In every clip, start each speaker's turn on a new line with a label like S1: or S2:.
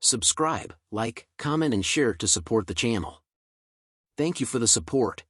S1: Subscribe, like, comment and share to support the channel. Thank you for the support.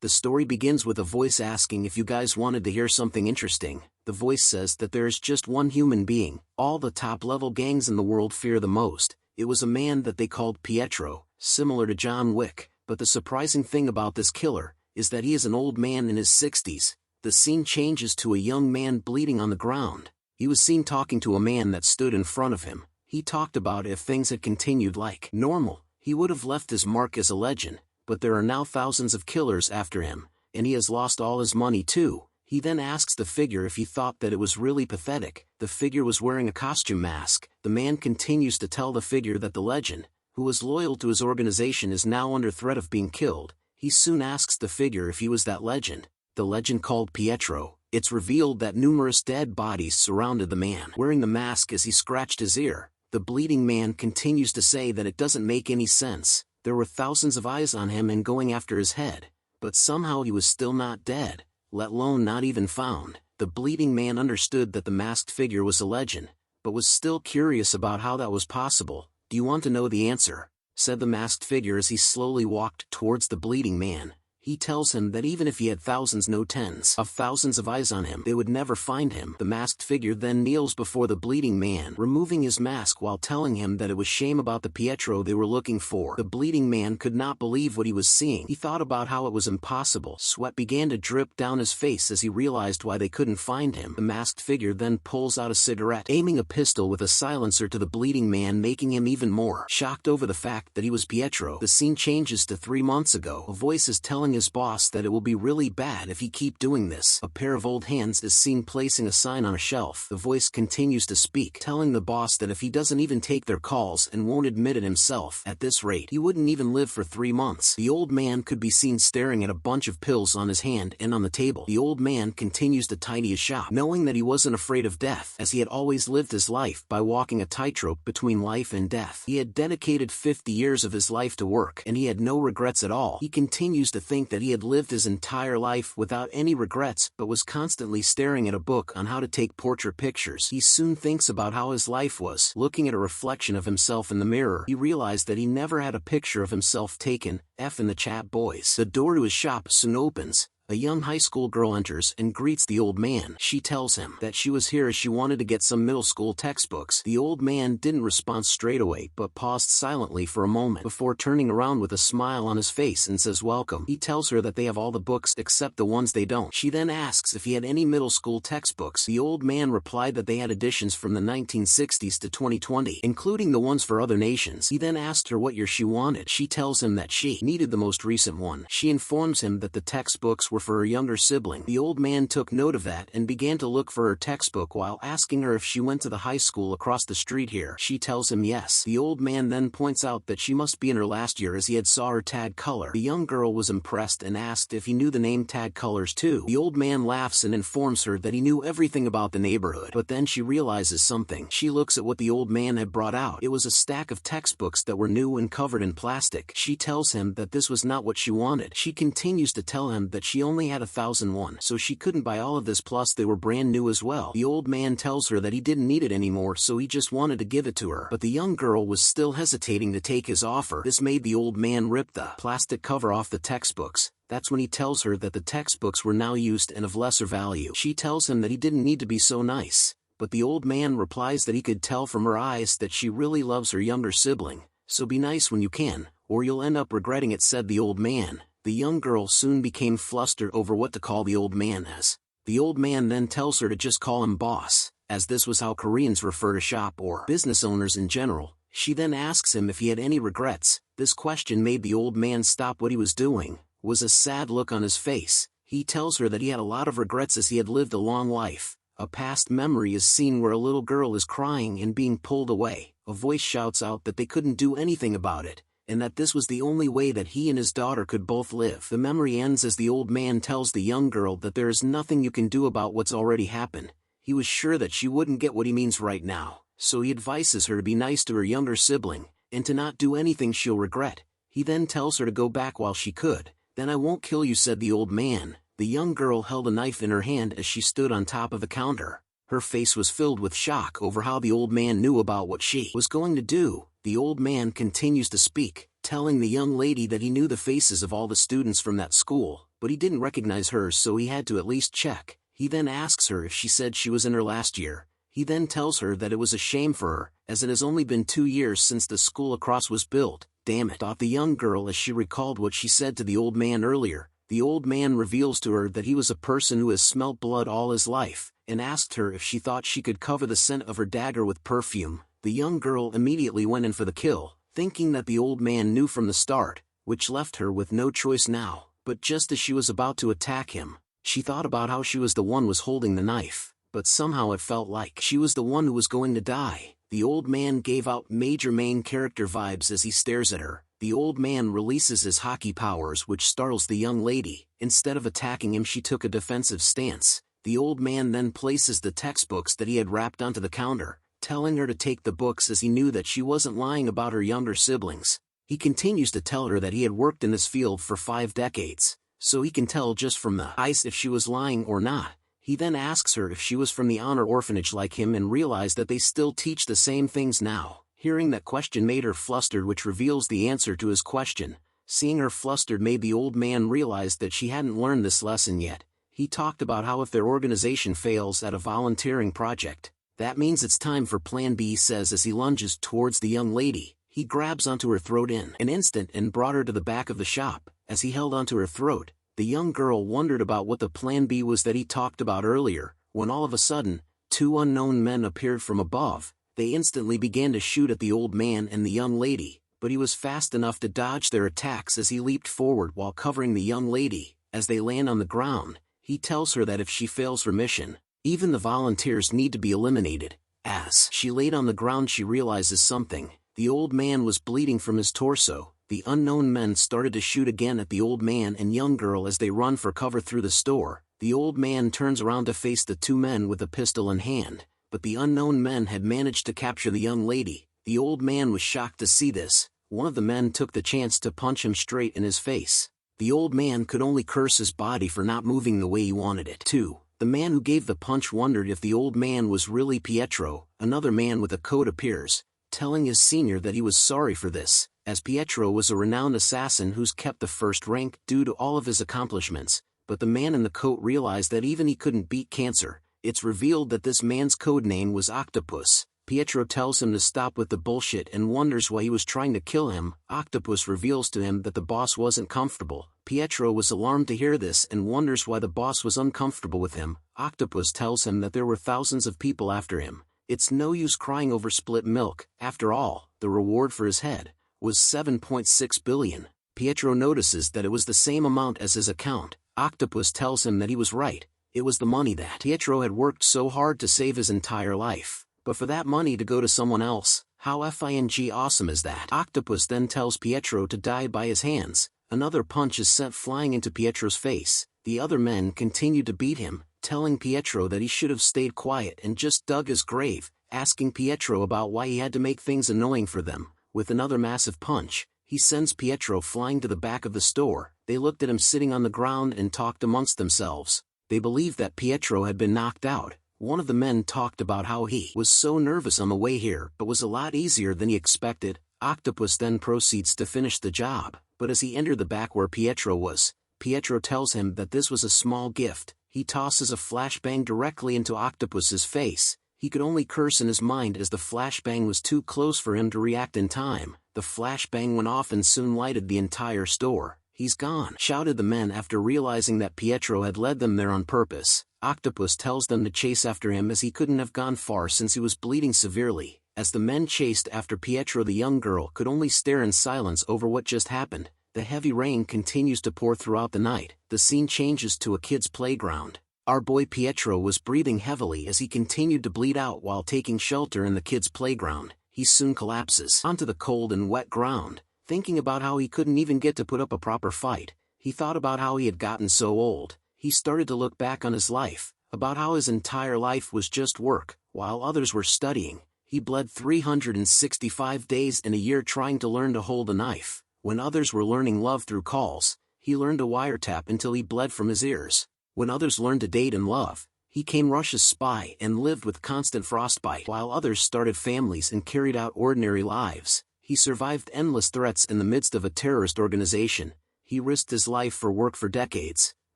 S1: The story begins with a voice asking if you guys wanted to hear something interesting. The voice says that there is just one human being all the top-level gangs in the world fear the most. It was a man that they called Pietro, similar to John Wick, but the surprising thing about this killer is that he is an old man in his 60s. The scene changes to a young man bleeding on the ground. He was seen talking to a man that stood in front of him. He talked about if things had continued like normal, he would have left his mark as a legend. But there are now thousands of killers after him, and he has lost all his money too. He then asks the figure if he thought that it was really pathetic. The figure was wearing a costume mask. The man continues to tell the figure that the legend, who was loyal to his organization, is now under threat of being killed. He soon asks the figure if he was that legend. The legend called Pietro. It's revealed that numerous dead bodies surrounded the man wearing the mask as he scratched his ear. The bleeding man continues to say that it doesn't make any sense. There were thousands of eyes on him and going after his head, but somehow he was still not dead, let alone not even found. The bleeding man understood that the masked figure was a legend, but was still curious about how that was possible. "Do you want to know the answer?" said the masked figure as he slowly walked towards the bleeding man. He tells him that even if he had thousands, no tens of thousands of eyes on him, they would never find him. The masked figure then kneels before the bleeding man, removing his mask while telling him that it was shame about the Pietro they were looking for. The bleeding man could not believe what he was seeing. He thought about how it was impossible. Sweat began to drip down his face as he realized why they couldn't find him. The masked figure then pulls out a cigarette, aiming a pistol with a silencer to the bleeding man, making him even more shocked over the fact that he was Pietro. The scene changes to 3 months ago. A voice is telling his boss that it will be really bad if he keep doing this. A pair of old hands is seen placing a sign on a shelf. The voice continues to speak, telling the boss that if he doesn't even take their calls and won't admit it himself, at this rate he wouldn't even live for 3 months. The old man could be seen staring at a bunch of pills on his hand and on the table. The old man continues to tidy his shop, knowing that he wasn't afraid of death, as he had always lived his life by walking a tightrope between life and death. He had dedicated 50 years of his life to work, and he had no regrets at all. He continues to think that he had lived his entire life without any regrets, but was constantly staring at a book on how to take portrait pictures. He soon thinks about how his life was. Looking at a reflection of himself in the mirror, he realized that he never had a picture of himself taken. F in the chat, boys. The door to his shop soon opens. A young high school girl enters and greets the old man. She tells him that she was here as she wanted to get some middle school textbooks. The old man didn't respond straight away, but paused silently for a moment before turning around with a smile on his face and says welcome. He tells her that they have all the books except the ones they don't. She then asks if he had any middle school textbooks. The old man replied that they had editions from the 1960s to 2020, including the ones for other nations. He then asked her what year she wanted. She tells him that she needed the most recent one. She informs him that the textbooks were for her younger sibling. The old man took note of that and began to look for her textbook while asking her if she went to the high school across the street here. She tells him yes. The old man then points out that she must be in her last year as he had saw her tag color. The young girl was impressed and asked if he knew the name tag colors too. The old man laughs and informs her that he knew everything about the neighborhood. But then she realizes something. She looks at what the old man had brought out. It was a stack of textbooks that were new and covered in plastic. She tells him that this was not what she wanted. She continues to tell him that she only had 1,001, so she couldn't buy all of this, plus they were brand new as well. The old man tells her that he didn't need it anymore, so he just wanted to give it to her. But the young girl was still hesitating to take his offer. This made the old man rip the plastic cover off the textbooks. That's when he tells her that the textbooks were now used and of lesser value. She tells him that he didn't need to be so nice, but the old man replies that he could tell from her eyes that she really loves her younger sibling. So be nice when you can, or you'll end up regretting it, said the old man. The young girl soon became flustered over what to call the old man as. The old man then tells her to just call him boss, as this was how Koreans refer to shop or business owners in general. She then asks him if he had any regrets. This question made the old man stop what he was doing. Was a sad look on his face. He tells her that he had a lot of regrets as he had lived a long life. A past memory is seen where a little girl is crying and being pulled away. A voice shouts out that they couldn't do anything about it, and that this was the only way that he and his daughter could both live. The memory ends as the old man tells the young girl that there is nothing you can do about what's already happened. He was sure that she wouldn't get what he means right now, so he advises her to be nice to her younger sibling, and to not do anything she'll regret. He then tells her to go back while she could. Then I won't kill you, said the old man. The young girl held a knife in her hand as she stood on top of the counter. Her face was filled with shock over how the old man knew about what she was going to do. The old man continues to speak, telling the young lady that he knew the faces of all the students from that school, but he didn't recognize hers, so he had to at least check. He then asks her if she said she was in her last year. He then tells her that it was a shame for her, as it has only been 2 years since the school across was built. Damn it, thought the young girl as she recalled what she said to the old man earlier. The old man reveals to her that he was a person who has smelt blood all his life, and asked her if she thought she could cover the scent of her dagger with perfume. The young girl immediately went in for the kill, thinking that the old man knew from the start, which left her with no choice now. But just as she was about to attack him, she thought about how she was the one was holding the knife, but somehow it felt like she was the one who was going to die. The old man gave out major main character vibes as he stares at her. The old man releases his hockey powers, which startles the young lady. Instead of attacking him, she took a defensive stance. The old man then places the textbooks that he had wrapped onto the counter, telling her to take the books as he knew that she wasn't lying about her younger siblings. He continues to tell her that he had worked in this field for 5 decades, so he can tell just from the eyes if she was lying or not. He then asks her if she was from the honor orphanage like him and realized that they still teach the same things now. Hearing that question made her flustered, which reveals the answer to his question. Seeing her flustered made the old man realize that she hadn't learned this lesson yet. He talked about how if their organization fails at a volunteering project, that means it's time for Plan B, he says as he lunges towards the young lady. He grabs onto her throat in an instant and brought her to the back of the shop. As he held onto her throat, the young girl wondered about what the Plan B was that he talked about earlier, when all of a sudden, 2 unknown men appeared from above. They instantly began to shoot at the old man and the young lady, but he was fast enough to dodge their attacks as he leaped forward while covering the young lady. As they land on the ground, he tells her that if she fails her mission, even the volunteers need to be eliminated. As she laid on the ground, she realizes something. The old man was bleeding from his torso. The unknown men started to shoot again at the old man and young girl as they run for cover through the store. The old man turns around to face the 2 men with a pistol in hand, but the unknown men had managed to capture the young lady. The old man was shocked to see this. One of the men took the chance to punch him straight in his face. The old man could only curse his body for not moving the way he wanted it to. The man who gave the punch wondered if the old man was really Pietro. Another man with a coat appears, telling his senior that he was sorry for this, as Pietro was a renowned assassin who's kept the first rank due to all of his accomplishments. But the man in the coat realized that even he couldn't beat cancer. It's revealed that this man's code name was Octopus. Pietro tells him to stop with the bullshit and wonders why he was trying to kill him. Octopus reveals to him that the boss wasn't comfortable. Pietro was alarmed to hear this and wonders why the boss was uncomfortable with him. Octopus tells him that there were thousands of people after him. It's no use crying over spilt milk. After all, the reward for his head was 7.6 billion. Pietro notices that it was the same amount as his account. Octopus tells him that he was right. It was the money that Pietro had worked so hard to save his entire life. But for that money to go to someone else, how f***ing awesome is that? Octopus then tells Pietro to die by his hands. Another punch is sent flying into Pietro's face. The other men continued to beat him, telling Pietro that he should have stayed quiet and just dug his grave, asking Pietro about why he had to make things annoying for them. With another massive punch, he sends Pietro flying to the back of the store. They looked at him sitting on the ground and talked amongst themselves. They believed that Pietro had been knocked out. One of the men talked about how he was so nervous on the way here but was a lot easier than he expected. Octopus then proceeds to finish the job, but as he entered the back where Pietro was, Pietro tells him that this was a small gift. He tosses a flashbang directly into Octopus's face. He could only curse in his mind as the flashbang was too close for him to react in time. The flashbang went off and soon lighted the entire store. "He's gone," shouted the men after realizing that Pietro had led them there on purpose. Octopus tells them to chase after him as he couldn't have gone far since he was bleeding severely. As the men chased after Pietro, the young girl could only stare in silence over what just happened. The heavy rain continues to pour throughout the night. The scene changes to a kid's playground. Our boy Pietro was breathing heavily as he continued to bleed out while taking shelter in the kid's playground. He soon collapses onto the cold and wet ground. Thinking about how he couldn't even get to put up a proper fight, he thought about how he had gotten so old. He started to look back on his life, about how his entire life was just work, while others were studying. He bled 365 days in a year trying to learn to hold a knife. When others were learning love through calls, he learned to wiretap until he bled from his ears. When others learned to date and love, He came Russia's spy and lived with constant frostbite while others started families and carried out ordinary lives. He survived endless threats in the midst of a terrorist organization. He risked his life for work for decades.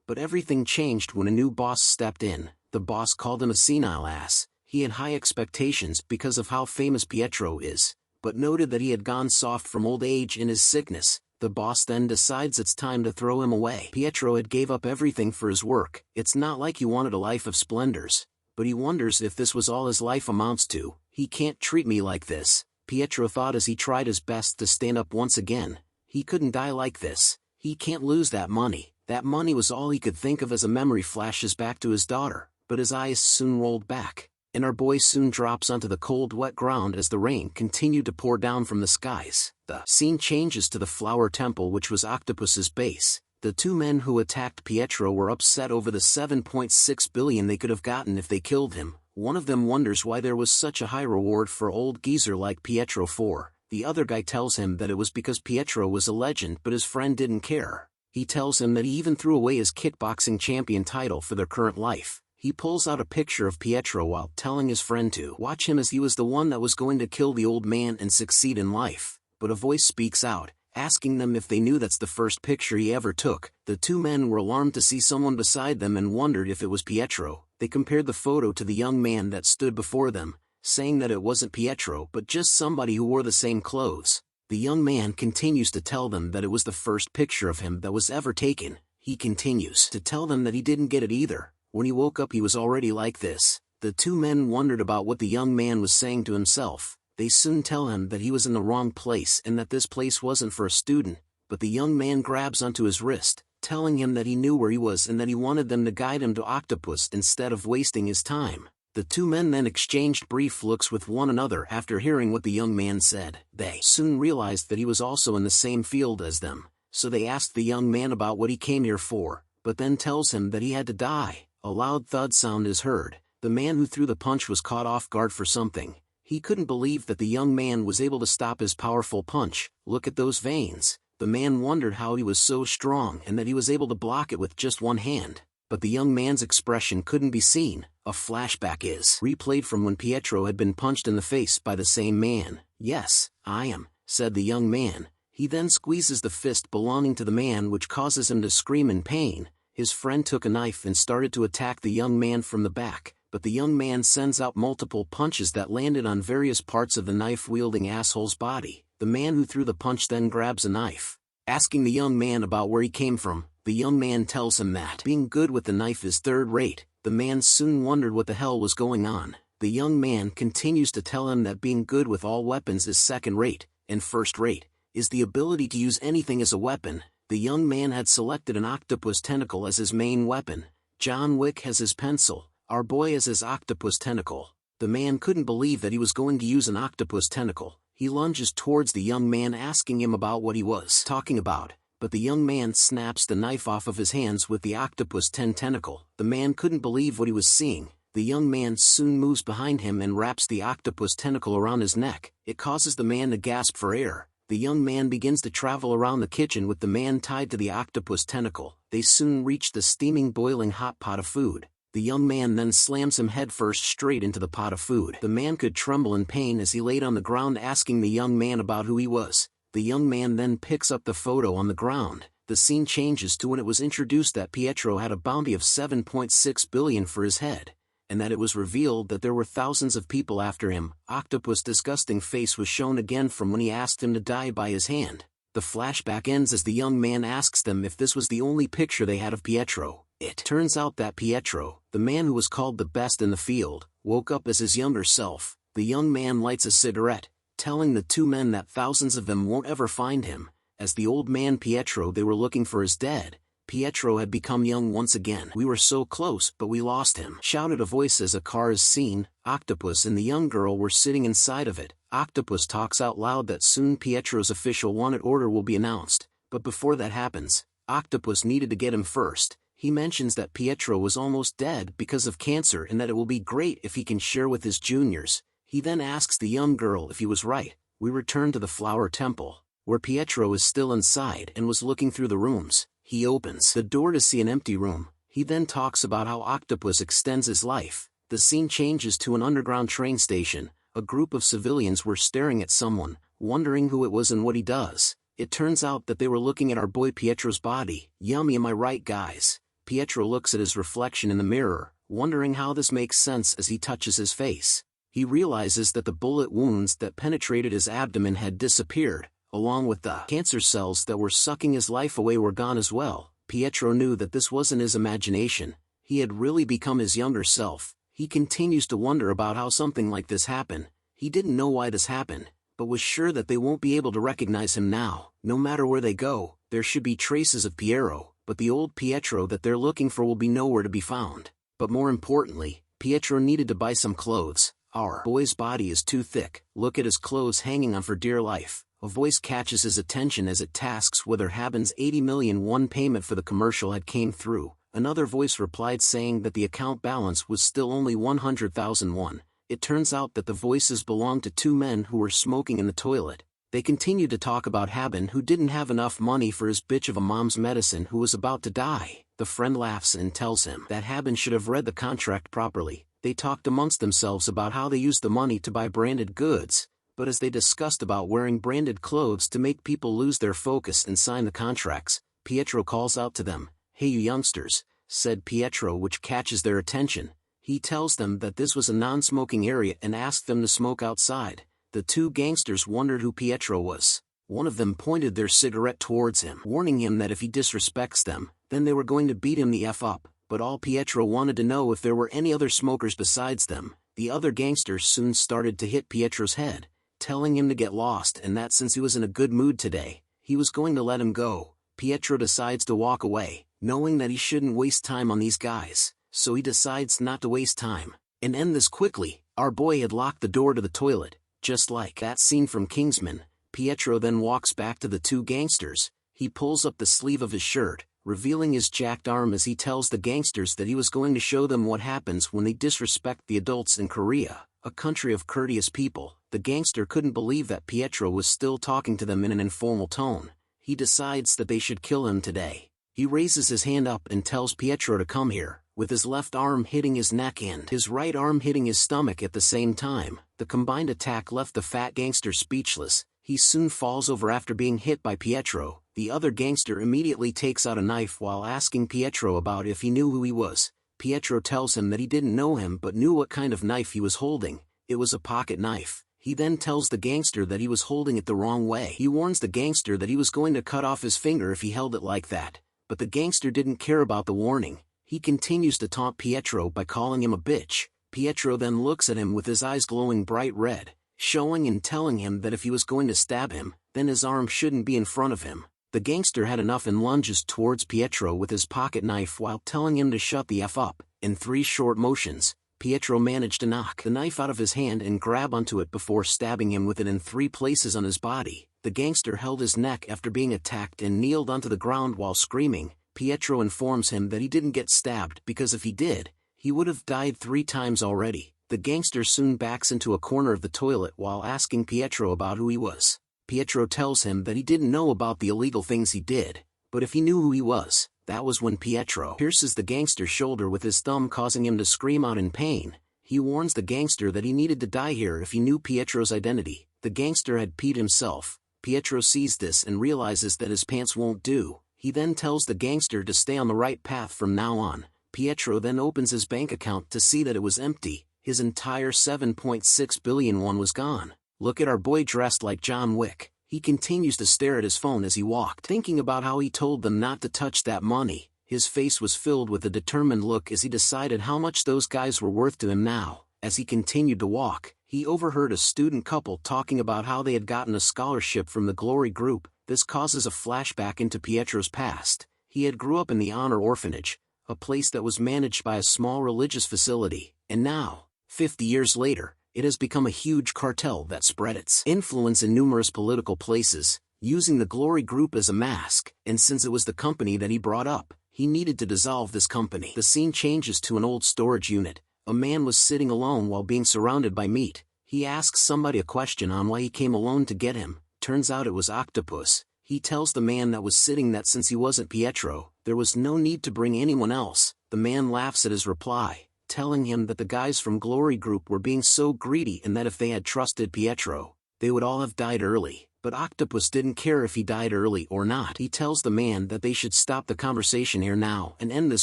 S1: But everything changed when a new boss stepped in. The boss called him a senile ass. He had high expectations because of how famous Pietro is, but noted that he had gone soft from old age in his sickness. The boss then decides it's time to throw him away. Pietro had gave up everything for his work. It's not like he wanted a life of splendors, but he wonders if this was all his life amounts to. He can't treat me like this, Pietro thought as he tried his best to stand up once again. He couldn't die like this. He can't lose that money. That money was all he could think of as a memory flashes back to his daughter, but his eyes soon rolled back, and our boy soon drops onto the cold wet ground as the rain continued to pour down from the skies. The scene changes to the flower temple, which was Octopus's base. The two men who attacked Pietro were upset over the 7.6 billion they could have gotten if they killed him. One of them wonders why there was such a high reward for old geezer like Pietro for. The other guy tells him that it was because Pietro was a legend, but his friend didn't care. He tells him that he even threw away his kickboxing champion title for their current life. He pulls out a picture of Pietro while telling his friend to watch him as he was the one that was going to kill the old man and succeed in life. But a voice speaks out, asking them if they knew that's the first picture he ever took. The two men were alarmed to see someone beside them and wondered if it was Pietro. They compared the photo to the young man that stood before them, saying that it wasn't Pietro but just somebody who wore the same clothes. The young man continues to tell them that it was the first picture of him that was ever taken. He continues to tell them that he didn't get it either. When he woke up he was already like this. The two men wondered about what the young man was saying to himself. They soon tell him that he was in the wrong place and that this place wasn't for a student, but the young man grabs onto his wrist, telling him that he knew where he was and that he wanted them to guide him to Octopus instead of wasting his time. The two men then exchanged brief looks with one another after hearing what the young man said. They soon realized that he was also in the same field as them, so they asked the young man about what he came here for, but then tells him that he had to die. A loud thud sound is heard. The man who threw the punch was caught off guard for something. He couldn't believe that the young man was able to stop his powerful punch. Look at those veins. The man wondered how he was so strong and that he was able to block it with just one hand. But the young man's expression couldn't be seen. A flashback is replayed from when Pietro had been punched in the face by the same man. "Yes, I am," said the young man. He then squeezes the fist belonging to the man, which causes him to scream in pain. His friend took a knife and started to attack the young man from the back, but the young man sends out multiple punches that landed on various parts of the knife-wielding asshole's body. The man who threw the punch then grabs a knife. Asking the young man about where he came from, the young man tells him that being good with the knife is third-rate. The man soon wondered what the hell was going on. The young man continues to tell him that being good with all weapons is second-rate, and first-rate is the ability to use anything as a weapon. The young man had selected an octopus tentacle as his main weapon. John Wick has his pencil. Our boy has his octopus tentacle. The man couldn't believe that he was going to use an octopus tentacle. He lunges towards the young man, asking him about what he was talking about, but the young man snaps the knife off of his hands with the octopus tentacle. The man couldn't believe what he was seeing. The young man soon moves behind him and wraps the octopus tentacle around his neck. It causes the man to gasp for air. The young man begins to travel around the kitchen with the man tied to the octopus tentacle. They soon reach the steaming, boiling hot pot of food. The young man then slams him headfirst straight into the pot of food. The man could tremble in pain as he laid on the ground, asking the young man about who he was. The young man then picks up the photo on the ground. The scene changes to when it was introduced that Pietro had a bounty of 7.6 billion for his head, and that it was revealed that there were thousands of people after him. Octopus' disgusting face was shown again from when he asked him to die by his hand. The flashback ends as the young man asks them if this was the only picture they had of Pietro. It turns out that Pietro, the man who was called the best in the field, woke up as his younger self. The young man lights a cigarette, telling the two men that thousands of them won't ever find him, as the old man Pietro they were looking for is dead. Pietro had become young once again. "We were so close, but we lost him," shouted a voice as a car is seen. Octopus and the young girl were sitting inside of it. Octopus talks out loud that soon Pietro's official wanted order will be announced, but before that happens, Octopus needed to get him first. He mentions that Pietro was almost dead because of cancer and that it will be great if he can share with his juniors. He then asks the young girl if he was right. We return to the flower temple, where Pietro is still inside and was looking through the rooms. He opens the door to see an empty room. He then talks about how Octopus extends his life. The scene changes to an underground train station. A group of civilians were staring at someone, wondering who it was and what he does. It turns out that they were looking at our boy Pietro's body. Yummy, am I right, guys? Pietro looks at his reflection in the mirror, wondering how this makes sense as he touches his face. He realizes that the bullet wounds that penetrated his abdomen had disappeared, along with the cancer cells that were sucking his life away were gone as well. Pietro knew that this wasn't his imagination. He had really become his younger self. He continues to wonder about how something like this happened. He didn't know why this happened, but was sure that they won't be able to recognize him now. No matter where they go, there should be traces of Piero, but the old Pietro that they're looking for will be nowhere to be found. But more importantly, Pietro needed to buy some clothes. Our boy's body is too thick. Look at his clothes hanging on for dear life. A voice catches his attention as it tasks whether Habin's 80 million won payment for the commercial had came through. Another voice replied saying that the account balance was still only 100,000 won. It turns out that the voices belonged to two men who were smoking in the toilet. They continued to talk about Habin, who didn't have enough money for his bitch of a mom's medicine who was about to die. The friend laughs and tells him that Habin should have read the contract properly. They talked amongst themselves about how they used the money to buy branded goods, but as they discussed about wearing branded clothes to make people lose their focus and sign the contracts, Pietro calls out to them, "Hey you youngsters," said Pietro, which catches their attention. He tells them that this was a non-smoking area and asked them to smoke outside. The two gangsters wondered who Pietro was. One of them pointed their cigarette towards him, warning him that if he disrespects them, then they were going to beat him the F up. But all Pietro wanted to know if there were any other smokers besides them. The other gangsters soon started to hit Pietro's head, telling him to get lost and that since he was in a good mood today, he was going to let him go. Pietro decides to walk away, knowing that he shouldn't waste time on these guys, so he decides not to waste time and end this quickly. Our boy had locked the door to the toilet, just like that scene from Kingsman. Pietro then walks back to the two gangsters. He pulls up the sleeve of his shirt, revealing his jacked arm as he tells the gangsters that he was going to show them what happens when they disrespect the adults in Korea, a country of courteous people. The gangster couldn't believe that Pietro was still talking to them in an informal tone. He decides that they should kill him today. He raises his hand up and tells Pietro to come here, with his left arm hitting his neck and his right arm hitting his stomach at the same time. The combined attack left the fat gangster speechless. He soon falls over after being hit by Pietro. The other gangster immediately takes out a knife while asking Pietro about if he knew who he was. Pietro tells him that he didn't know him but knew what kind of knife he was holding. It was a pocket knife. He then tells the gangster that he was holding it the wrong way. He warns the gangster that he was going to cut off his finger if he held it like that. But the gangster didn't care about the warning. He continues to taunt Pietro by calling him a bitch. Pietro then looks at him with his eyes glowing bright red, showing and telling him that if he was going to stab him, then his arm shouldn't be in front of him. The gangster had enough and lunges towards Pietro with his pocket knife while telling him to shut the F up. In 3 short motions, Pietro managed to knock the knife out of his hand and grab onto it before stabbing him with it in 3 places on his body. The gangster held his neck after being attacked and kneeled onto the ground while screaming. Pietro informs him that he didn't get stabbed because if he did, he would have died 3 times already. The gangster soon backs into a corner of the toilet while asking Pietro about who he was. Pietro tells him that he didn't know about the illegal things he did, but if he knew who he was, that was when Pietro pierces the gangster's shoulder with his thumb, causing him to scream out in pain. He warns the gangster that he needed to die here if he knew Pietro's identity. The gangster had peed himself. Pietro sees this and realizes that his pants won't do. He then tells the gangster to stay on the right path from now on. Pietro then opens his bank account to see that it was empty. His entire 7.6 billion won was gone. Look at our boy dressed like John Wick. He continues to stare at his phone as he walked, thinking about how he told them not to touch that money. His face was filled with a determined look as he decided how much those guys were worth to him now. As he continued to walk, he overheard a student couple talking about how they had gotten a scholarship from the Glory Group. This causes a flashback into Pietro's past. He had grew up in the Honor Orphanage, a place that was managed by a small religious facility, and now, 50 years later, it has become a huge cartel that spread its influence in numerous political places, using the Glory Group as a mask, and since it was the company that he brought up, he needed to dissolve this company. The scene changes to an old storage unit. A man was sitting alone while being surrounded by meat. He asks somebody a question on why he came alone to get him. Turns out it was Octopus. He tells the man that was sitting that since he wasn't Pietro, there was no need to bring anyone else. The The man laughs at his reply, telling him that the guys from Glory Group were being so greedy and that if they had trusted Pietro, they would all have died early. But Octopus didn't care if he died early or not. He tells the man that they should stop the conversation here now and end this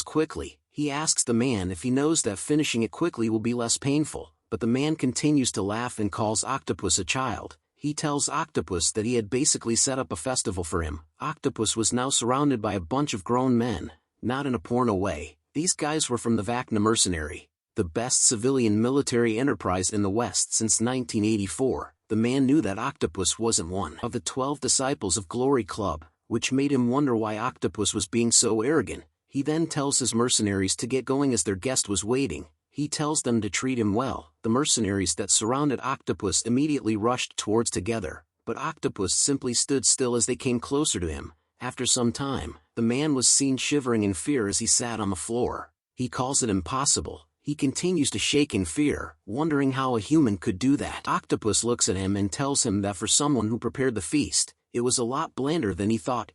S1: quickly. He asks the man if he knows that finishing it quickly will be less painful, but the man continues to laugh and calls Octopus a child. He tells Octopus that he had basically set up a festival for him. Octopus was now surrounded by a bunch of grown men, not in a porno way. These guys were from the Vacna Mercenary, the best civilian military enterprise in the West since 1984. The man knew that Octopus wasn't one of the 12 disciples of Glory Club, which made him wonder why Octopus was being so arrogant. He then tells his mercenaries to get going as their guest was waiting. He tells them to treat him well. The mercenaries that surrounded Octopus immediately rushed towards together, but Octopus simply stood still as they came closer to him. After some time, the man was seen shivering in fear as he sat on the floor. He calls it impossible. He continues to shake in fear, wondering how a human could do that. Octopus looks at him and tells him that for someone who prepared the feast, it was a lot blander than he thought.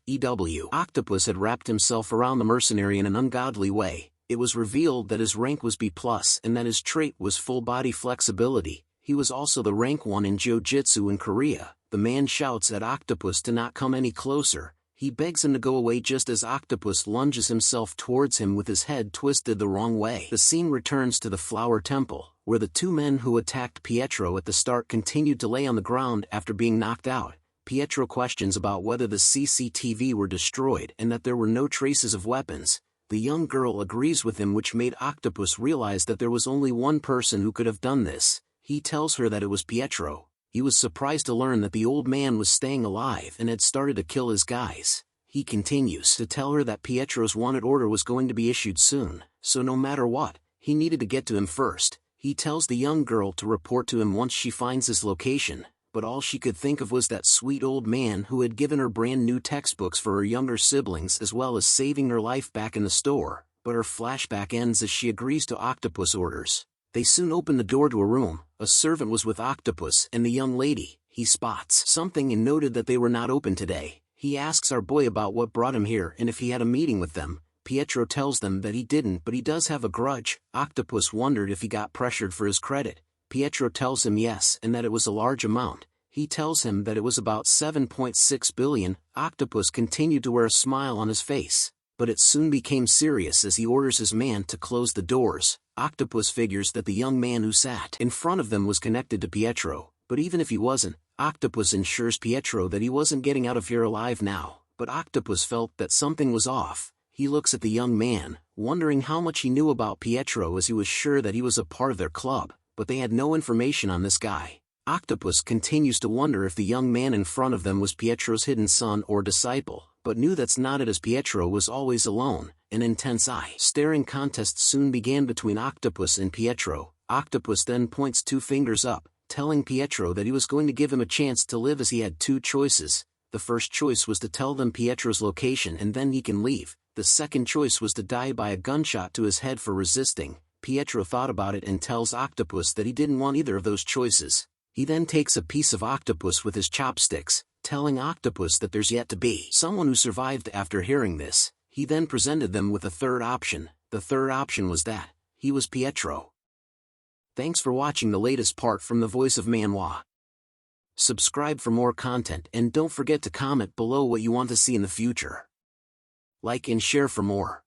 S1: Octopus had wrapped himself around the mercenary in an ungodly way. It was revealed that his rank was B+, and that his trait was full-body flexibility. He was also the rank 1 in Jiu-Jitsu in Korea. The man shouts at Octopus to not come any closer. He begs him to go away just as Octopus lunges himself towards him with his head twisted the wrong way. The scene returns to the Flower Temple, where the two men who attacked Pietro at the start continued to lay on the ground after being knocked out. Pietro questions about whether the CCTV were destroyed and that there were no traces of weapons. The young girl agrees with him, which made Octopus realize that there was only one person who could have done this. He tells her that it was Pietro. He was surprised to learn that the old man was staying alive and had started to kill his guys. He continues to tell her that Pietro's wanted order was going to be issued soon, so no matter what, he needed to get to him first. He tells the young girl to report to him once she finds his location, but all she could think of was that sweet old man who had given her brand new textbooks for her younger siblings as well as saving her life back in the store. But her flashback ends as she agrees to Octopus' orders. They soon open the door to a room. A servant was with Octopus and the young lady. He spots something and noted that they were not open today. He asks our boy about what brought him here and if he had a meeting with them. Pietro tells them that he didn't, but he does have a grudge. Octopus wondered if he got pressured for his credit. Pietro tells him yes and that it was a large amount. He tells him that it was about 7.6 billion. Octopus continued to wear a smile on his face, but it soon became serious as he orders his man to close the doors. Octopus figures that the young man who sat in front of them was connected to Pietro, but even if he wasn't, Octopus ensures Pietro that he wasn't getting out of here alive now. But Octopus felt that something was off. He looks at the young man, wondering how much he knew about Pietro as he was sure that he was a part of their club, but they had no information on this guy. Octopus continues to wonder if the young man in front of them was Pietro's hidden son or disciple, but knew that's not it as Pietro was always alone. An intense eye-staring contest soon began between Octopus and Pietro. Octopus then points two fingers up, telling Pietro that he was going to give him a chance to live as he had two choices. The first choice was to tell them Pietro's location and then he can leave. The second choice was to die by a gunshot to his head for resisting. Pietro thought about it and tells Octopus that he didn't want either of those choices. He then takes a piece of Octopus with his chopsticks, telling Octopus that there's yet to be someone who survived. After hearing this, he then presented them with a third option. The third option was that he was Pietro. Thanks for watching the latest part from the voice of Manhwa. Subscribe for more content and don't forget to comment below what you want to see in the future. Like and share for more.